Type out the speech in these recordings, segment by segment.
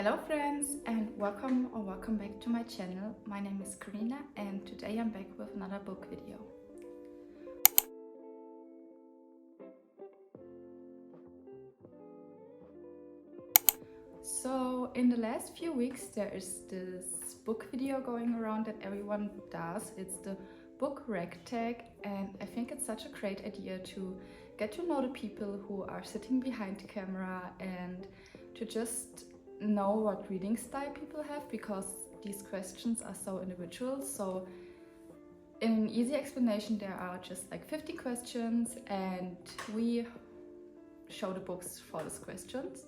Hello friends and welcome back to my channel. My name is Karina and today I'm back with another book video. So in the last few weeks there is this book video going around that everyone does. It's the book ragtag, and I think it's such a great idea to get to know the people who are sitting behind the camera and to just know what reading style people have, because these questions are so individual. So in an easy explanation, there are just like 50 questions and we show the books for these questions.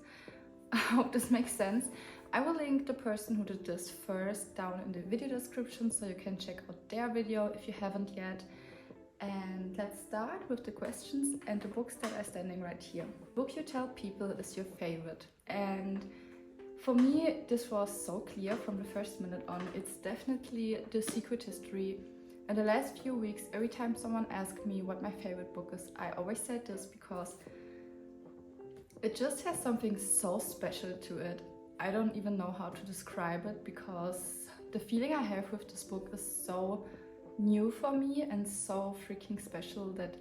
I hope this makes sense. I will link the person who did this first down in the video description so you can check out their video if you haven't yet. And let's start with the questions and the books that are standing right here. Book you tell people is your favorite, and for me this was so clear from the first minute on. It's definitely The Secret History. In the last few weeks, every time someone asked me what my favorite book is, I always said this because it just has something so special to it. I don't even know how to describe it, because the feeling I have with this book is so new for me and so freaking special that,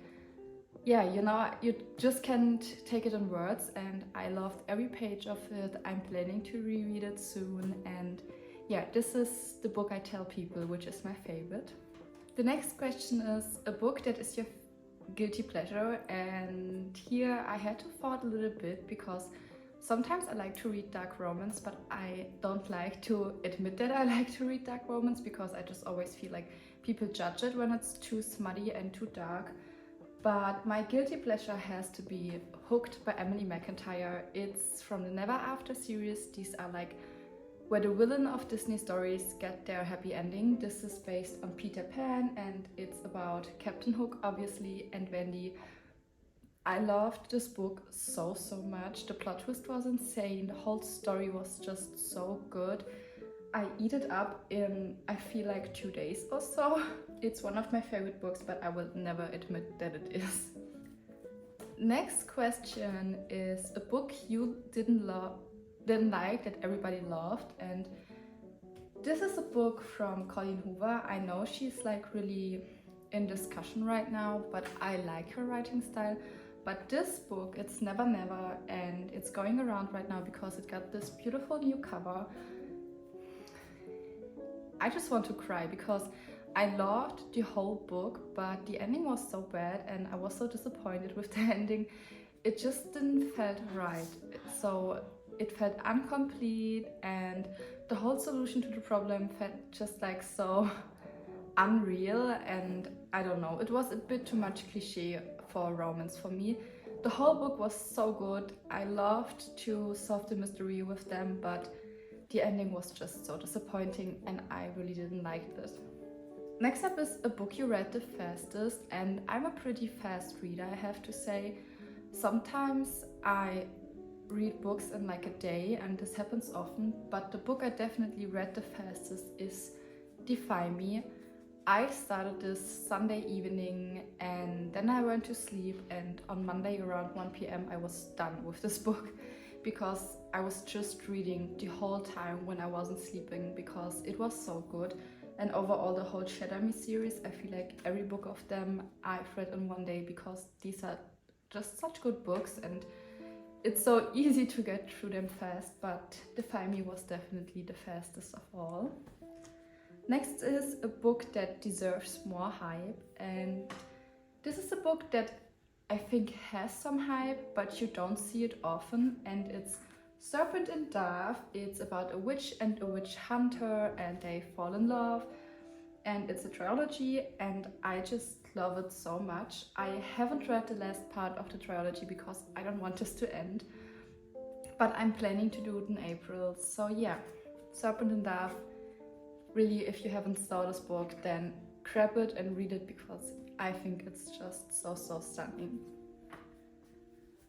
yeah, you know, you just can't take it in words. And I loved every page of it. I'm planning to reread it soon, and yeah, this is the book I tell people, which is my favorite. The next question is a book that is your guilty pleasure, and here I had to thought a little bit, because sometimes I like to read dark romance, but I don't like to admit that I like to read dark romance, because I just always feel like people judge it when it's too smutty and too dark. But my guilty pleasure has to be Hooked by Emily McIntyre. It's from the Never After series. These are like where the villain of Disney stories get their happy ending. This is based on Peter Pan and it's about Captain Hook, obviously, and Wendy. I loved this book so much. The plot twist was insane. The whole story was just so good. I eat it up in, I feel like, 2 days or so. It's one of my favorite books, but I will never admit that it is. Next question is a book you didn't like that everybody loved, and this is a book from Colleen Hoover. I know she's like really in discussion right now, but I like her writing style. But this book, it's Never Never, and it's going around right now because it got this beautiful new cover. I just want to cry because I loved the whole book, but the ending was so bad and I was so disappointed with the ending. It just didn't felt right. So it felt incomplete, and the whole solution to the problem felt just like so unreal, and I don't know, it was a bit too much cliche for romance for me. The whole book was so good. I loved to solve the mystery with them, but the ending was just so disappointing and I really didn't like this. Next up is a book you read the fastest, and I'm a pretty fast reader, I have to say. Sometimes I read books in like a day, and this happens often, but the book I definitely read the fastest is Defy Me. I started this Sunday evening and then I went to sleep, and on Monday around 1 p.m. I was done with this book, because I was just reading the whole time when I wasn't sleeping, because it was so good. And overall, the whole Shadow Me series, I feel like every book of them I've read in one day, because these are just such good books and it's so easy to get through them fast. But Defy Me was definitely the fastest of all. Next is a book that deserves more hype, and this is a book that I think has some hype, but you don't see it often, and it's Serpent and Dove. It's about a witch and a witch hunter, and they fall in love, and it's a trilogy, and I just love it so much. I haven't read the last part of the trilogy because I don't want this to end, but I'm planning to do it in April. So yeah, Serpent and Dove. Really, if you haven't saw this book, then grab it and read it, because I think it's just so stunning.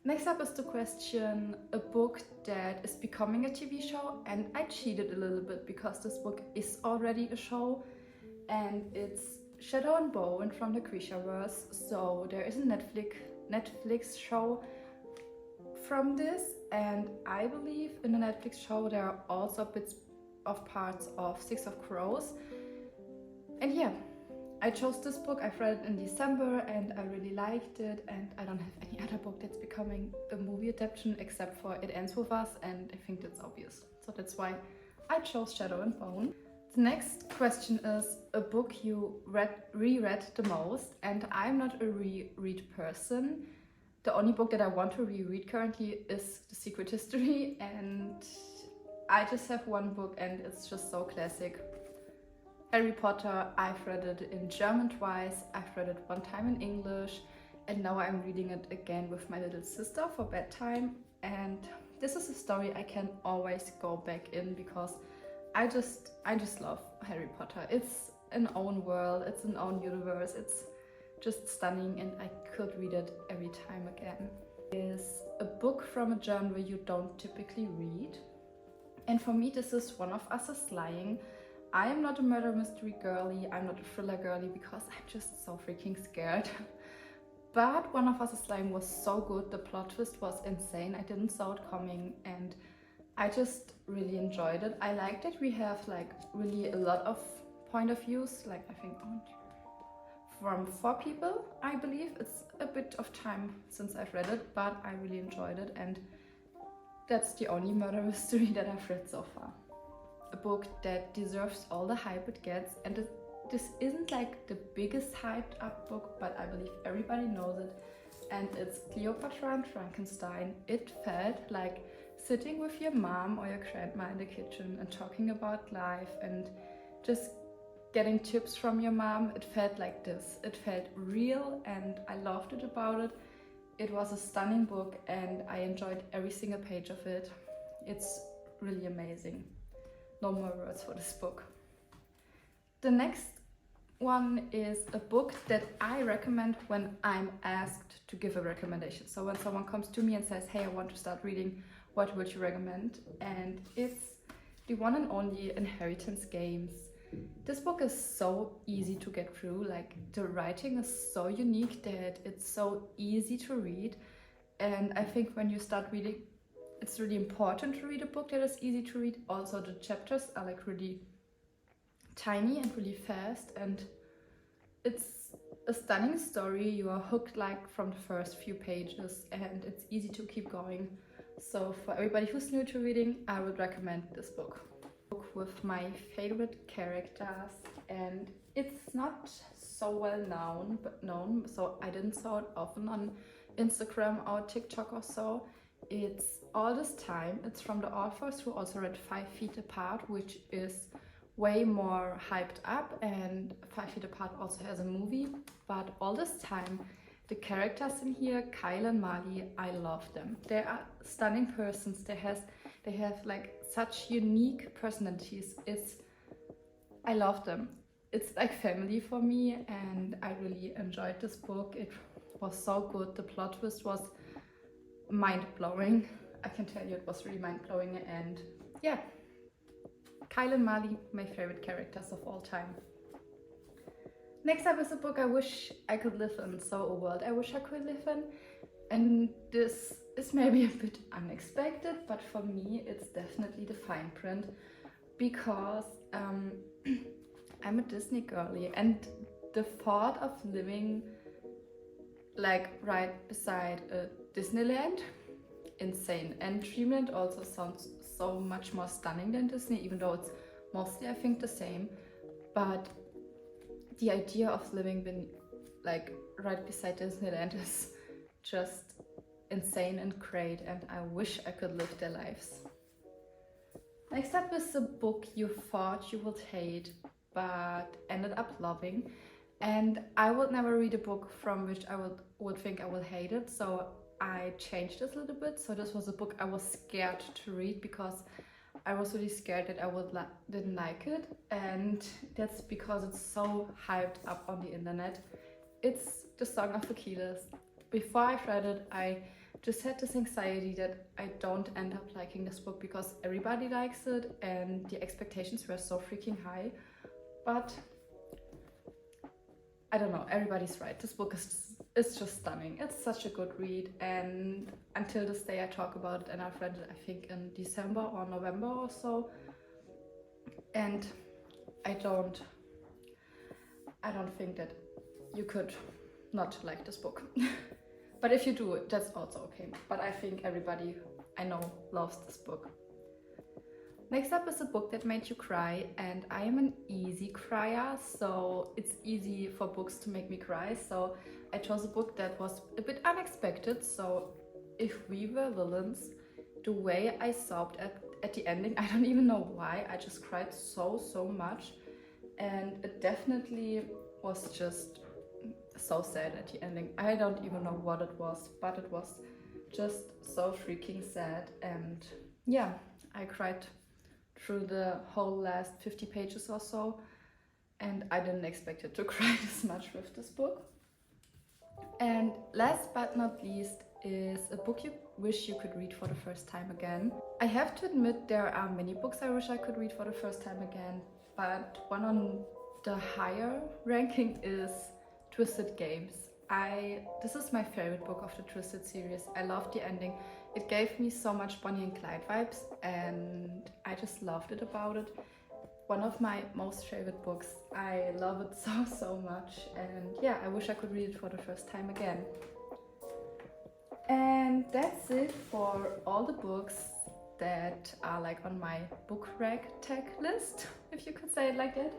Next up is the question, a book that is becoming a TV show, and I cheated a little bit because this book is already a show, and it's Shadow and Bone from the Grishaverse. So there is a Netflix show from this, and I believe in the Netflix show there are also bits of parts of Six of Crows. And yeah, I chose this book. I've read it in December and I really liked it, and I don't have any other book that's becoming a movie adaptation except for It Ends With Us, and I think that's obvious. So that's why I chose Shadow and Bone. The next question is a book you reread the most, and I'm not a reread person. The only book that I want to reread currently is The Secret History, and I just have one book and it's just so classic. Harry Potter. I've read it in German twice, I've read it one time in English, and now I'm reading it again with my little sister for bedtime. And this is a story I can always go back in because I just love Harry Potter. It's an own world, it's an own universe, it's just stunning, and I could read it every time again. It's a book from a genre you don't typically read. And for me, this is One of Us Is Lying. I am not a murder mystery girly, I'm not a thriller girly because I'm just so freaking scared. But One of Us Is Lying was so good, the plot twist was insane, I didn't saw it coming, and I just really enjoyed it. I liked that we have like really a lot of point of views, like I think from 4 people, I believe. It's a bit of time since I've read it, but I really enjoyed it, and that's the only murder mystery that I've read so far. A book that deserves all the hype it gets, and this isn't like the biggest hyped up book, but I believe everybody knows it, and it's Cleopatra and Frankenstein. It felt like sitting with your mom or your grandma in the kitchen and talking about life and just getting tips from your mom. It felt like this. It felt real, and I loved it about it. It was a stunning book and I enjoyed every single page of it. It's really amazing. No more words for this book. The next one is a book that I recommend when I'm asked to give a recommendation. So when someone comes to me and says, hey, I want to start reading, what would you recommend? And it's the one and only Inheritance Games. This book is so easy to get through, like the writing is so unique that it's so easy to read. And I think when you start reading, it's really important to read a book that is easy to read. Also the chapters are like really tiny and really fast, and it's a stunning story. You are hooked like from the first few pages, and it's easy to keep going. So for everybody who's new to reading, I would recommend this book. With my favorite characters, and it's not so well known, so I didn't saw it often on Instagram or TikTok or so. It's All This Time. It's from the authors who also read 5 Feet Apart, which is way more hyped up, and 5 Feet Apart also has a movie. But All This Time, the characters in here, Kyle and Marley, I love them. They are stunning persons. They have like such unique personalities. I love them. It's like family for me, and I really enjoyed this book. It was so good. The plot twist was mind-blowing. I can tell you it was really mind-blowing, and yeah, Kyle and Marley, my favorite characters of all time. Next up is a book I wish I could live in, so a world I wish I could live in. And this is maybe a bit unexpected, but for me it's definitely The Fine Print, because I'm a Disney girly, and the thought of living like right beside a Disneyland, insane. And Dreamland also sounds so much more stunning than Disney, even though it's mostly I think the same. But the idea of living like right beside Disneyland is just insane and great, and I wish I could live their lives. Next up is a book you thought you would hate but ended up loving, and I would never read a book from which I would think I would hate it, so I changed this a little bit. So this was a book I was scared to read because I was really scared that I didn't like it, and that's because it's so hyped up on the internet. It's The Song of Achilles. Before I read it, I just had this anxiety that I don't end up liking this book because everybody likes it and the expectations were so freaking high. But I don't know, everybody's right. This book is it's just stunning. It's such a good read, and until this day I talk about it, and I've read it I think in December or November or so, and I don't think that you could not like this book. But if you do, that's also okay. But I think everybody I know loves this book. Next up is a book that made you cry, and I am an easy crier, so it's easy for books to make me cry. So I chose a book that was a bit unexpected. So If We Were Villains, the way I sobbed at the ending, I don't even know why. I just cried so much, and it definitely was just so sad at the ending. I don't even know what it was, but it was just so freaking sad. And yeah, I cried through the whole last 50 pages or so, and I didn't expect it to cry this much with this book. And last but not least is a book you wish you could read for the first time again. I have to admit there are many books I wish I could read for the first time again, but one on the higher ranking is Twisted Games. This is my favorite book of the Twisted series. I loved the ending. It gave me so much Bonnie and Clyde vibes, and I just loved it about it. One of my most favorite books. I love it so much, and yeah, I wish I could read it for the first time again. And that's it for all the books that are like on my book rec tag list, if you could say it like that.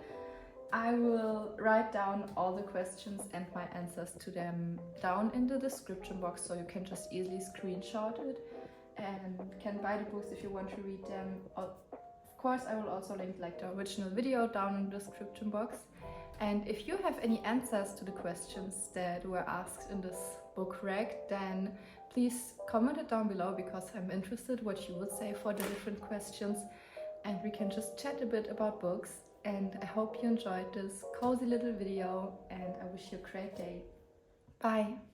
I will write down all the questions and my answers to them down in the description box, so you can just easily screenshot it and can buy the books if you want to read them. Of course, I will also link like the original video down in the description box. And if you have any answers to the questions that were asked in this book rec, then please comment it down below, because I'm interested what you would say for the different questions, and we can just chat a bit about books. And I hope you enjoyed this cozy little video, and I wish you a great day. Bye!